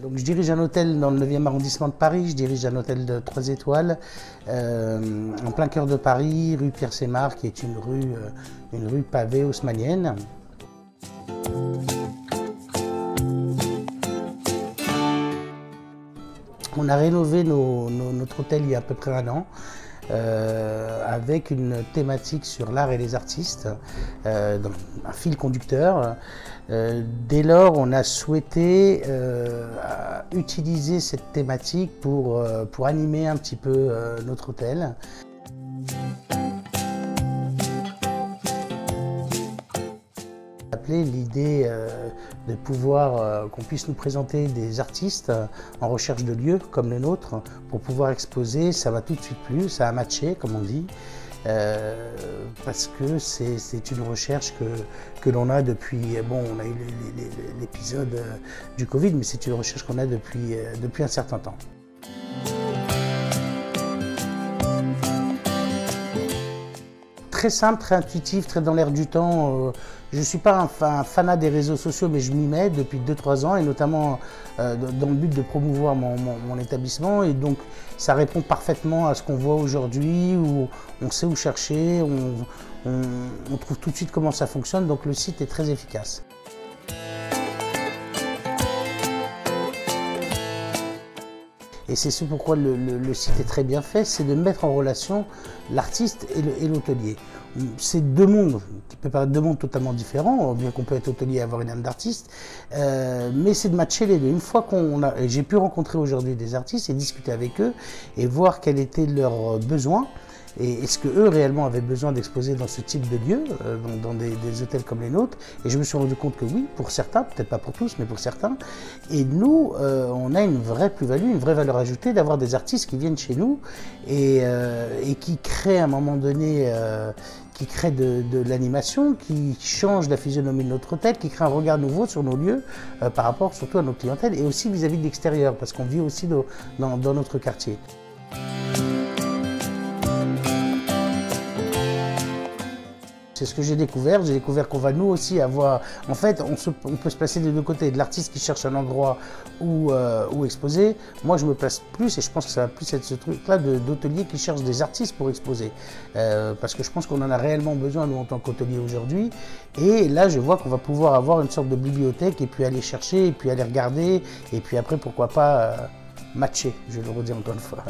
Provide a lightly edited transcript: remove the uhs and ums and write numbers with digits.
Donc, je dirige un hôtel dans le 9e arrondissement de Paris, je dirige un hôtel de 3 étoiles en plein cœur de Paris, rue Pierre-Sémar, qui est une rue pavée haussmannienne. On a rénové notre hôtel il y a à peu près un an. Avec une thématique sur l'art et les artistes, un fil conducteur. Dès lors, on a souhaité utiliser cette thématique pour animer un petit peu notre hôtel. L'idée de pouvoir qu'on puisse nous présenter des artistes en recherche de lieux comme le nôtre pour pouvoir exposer, ça m'a tout de suite plu, ça a matché comme on dit, parce que c'est une recherche que l'on a depuis, bon on a eu l'épisode du Covid, mais c'est une recherche qu'on a depuis un certain temps. Très simple, très intuitif, très dans l'air du temps. Je ne suis pas un fanat des réseaux sociaux, mais je m'y mets depuis 2-3 ans, et notamment dans le but de promouvoir mon établissement. Et donc, ça répond parfaitement à ce qu'on voit aujourd'hui, où on sait où chercher, on trouve tout de suite comment ça fonctionne, donc le site est très efficace. Et c'est ce pourquoi le site est très bien fait, c'est de mettre en relation l'artiste et l'hôtelier. C'est deux mondes, qui peuvent paraître deux mondes totalement différents, bien qu'on peut être hôtelier et avoir une âme d'artiste, mais c'est de matcher les deux. Une fois j'ai pu rencontrer aujourd'hui des artistes et discuter avec eux et voir quels étaient leurs besoins. Et est-ce qu'eux réellement avaient besoin d'exposer dans ce type de lieu, dans des hôtels comme les nôtres? Et je me suis rendu compte que oui, pour certains, peut-être pas pour tous, mais pour certains. Et nous, on a une vraie plus-value, une vraie valeur ajoutée d'avoir des artistes qui viennent chez nous et qui créent à un moment donné, qui créent de l'animation, qui changent la physionomie de notre hôtel, qui créent un regard nouveau sur nos lieux par rapport surtout à nos clientèles et aussi vis-à-vis de l'extérieur, parce qu'on vit aussi dans notre quartier. C'est ce que j'ai découvert qu'on va nous aussi avoir, en fait on peut se placer des deux côtés, de l'artiste qui cherche un endroit où exposer. Moi je me place plus, et je pense que ça va plus être ce truc-là d'hôteliers qui cherchent des artistes pour exposer. Parce que je pense qu'on en a réellement besoin nous en tant qu'hôteliers aujourd'hui. Et là je vois qu'on va pouvoir avoir une sorte de bibliothèque et puis aller chercher, et puis aller regarder, et puis après pourquoi pas matcher, je le redis encore une fois.